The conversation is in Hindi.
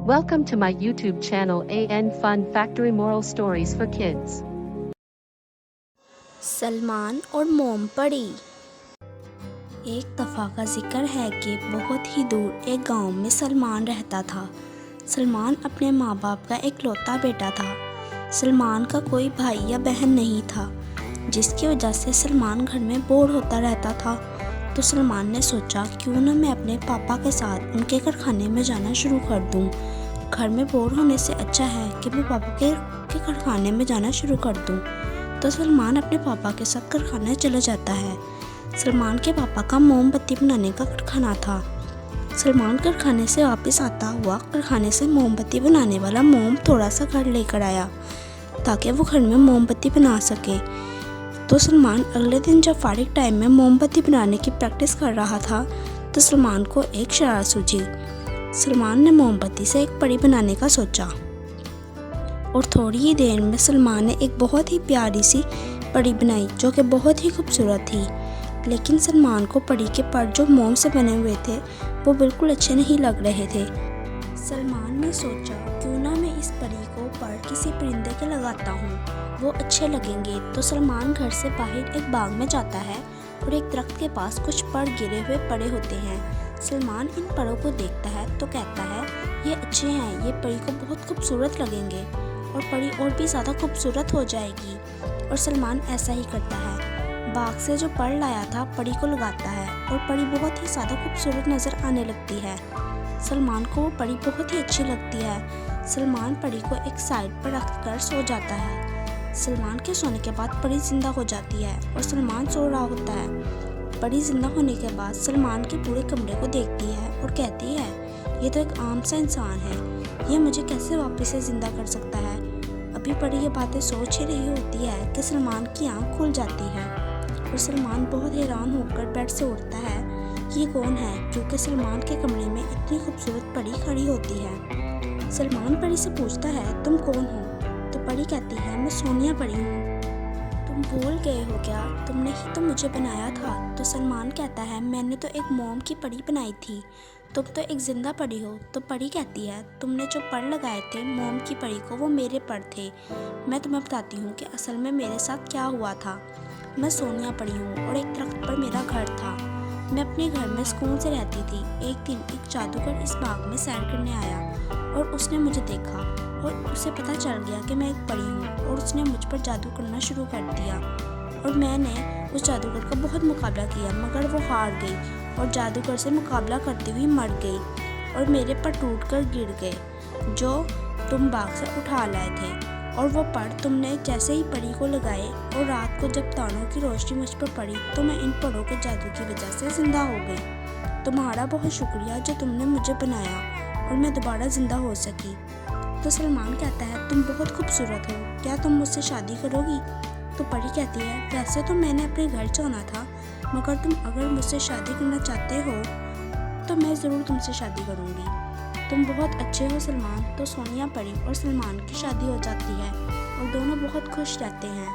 Welcome to my YouTube channel AN Fun Factory Moral Stories for Kids. Salman और मोम परी। एक दफ़ा का जिक्र है कि बहुत ही दूर एक गांव में सलमान रहता था। सलमान अपने माँ बाप का इकलौता बेटा था। सलमान का कोई भाई या बहन नहीं था, जिसकी वजह से सलमान घर में बोर होता रहता था। तो सलमान ने सोचा क्यों ना मैं अपने पापा के साथ उनके कारखाने में जाना शुरू कर दूं। घर में बोर होने से अच्छा है कि मैं पापा के कारखाने में जाना शुरू कर दूं। तो सलमान अपने पापा के साथ कारखाने चला जाता है। सलमान के पापा का मोमबत्ती बनाने का कारखाना था। सलमान कारखाने से वापस आता हुआ कारखाने से मोमबत्ती बनाने वाला मोम थोड़ा सा घर लेकर आया ताकि वो घर में मोमबत्ती बना सके। तो सलमान अगले दिन जब फारिग टाइम में मोमबत्ती बनाने की प्रैक्टिस कर रहा था तो सलमान को एक शरारत सूझी। सलमान ने मोमबत्ती से एक परी बनाने का सोचा और थोड़ी ही देर में सलमान ने एक बहुत ही प्यारी सी परी बनाई जो कि बहुत ही खूबसूरत थी। लेकिन सलमान को परी के पर जो मोम से बने हुए थे वो बिल्कुल अच्छे नहीं लग रहे थे। सलमान ने सोचा क्यों ना मैं इस परी को पर किसी परिंदे के लगाता हूँ, वो अच्छे लगेंगे। तो सलमान घर से बाहर एक बाग में जाता है और एक दरख्त के पास कुछ पर गिरे हुए पड़े होते हैं। सलमान इन परों को देखता है तो कहता है ये अच्छे हैं, ये परी को बहुत खूबसूरत लगेंगे और परी और भी ज़्यादा खूबसूरत हो जाएगी। और सलमान ऐसा ही करता है, बाग से जो पर लाया था परी को लगाता है और परी बहुत ही ज़्यादा खूबसूरत नज़र आने लगती है। सलमान को वो परी बहुत ही अच्छी लगती है। सलमान परी को एक साइड पर रख कर सो जाता है। सलमान के सोने के बाद परी जिंदा हो जाती है और सलमान सो रहा होता है। परी जिंदा होने के बाद सलमान के पूरे कमरे को देखती है और कहती है ये तो एक आम सा इंसान है, ये मुझे कैसे वापस से जिंदा कर सकता है। अभी परी ये बातें सोच ही रही होती है कि सलमान की आंख खुल जाती है और सलमान बहुत हैरान होकर बेड से उठता है कि ये कौन है, क्योंकि सलमान के कमरे में इतनी खूबसूरत परी खड़ी होती है। सलमान परी से पूछता है तुम कौन हो? तो परी कहती है मैं सोनिया परी हूँ। तुम भूल गए हो क्या, तुमने ही तो मुझे बनाया था। तो सलमान कहता है मैंने तो एक मोम की परी बनाई थी, तुम तो एक जिंदा परी हो। तो परी कहती है तुमने जो पर लगाए थे मोम की परी को वो मेरे पर थे। मैं तुम्हें बताती हूँ कि असल में मेरे साथ क्या हुआ था। मैं सोनिया परी हूँ और एक दरख्त पर मेरा घर था। मैं अपने घर में सुकून से रहती थी। एक दिन एक जादूगर इस बाग में सैर करने आया और उसने मुझे देखा और उसे पता चल गया कि मैं एक परी हूँ और उसने मुझ पर जादू करना शुरू कर दिया। और मैंने उस जादूगर का बहुत मुकाबला किया मगर वो हार गई और जादूगर से मुकाबला करती हुई मर गई और मेरे पर टूटकर गिर गए जो तुम बाग से उठा लाए थे। और वो पर तुमने जैसे ही परी को लगाए और रात को जब तारों की रोशनी मुझ पर पड़ी तो मैं इन परों के जादू की वजह से जिंदा हो गई। तुम्हारा बहुत शुक्रिया जो तुमने मुझे बनाया और मैं दोबारा जिंदा हो सकी। तो सलमान कहता है तुम बहुत खूबसूरत हो, क्या तुम मुझसे शादी करोगी? तो परी कहती है वैसे तो मैंने अपने घर जाना था मगर तुम अगर मुझसे शादी करना चाहते हो तो मैं ज़रूर तुमसे शादी करूँगी। तुम बहुत अच्छे हो सलमान। तो सोनिया परी और सलमान की शादी हो जाती है और दोनों बहुत खुश रहते हैं।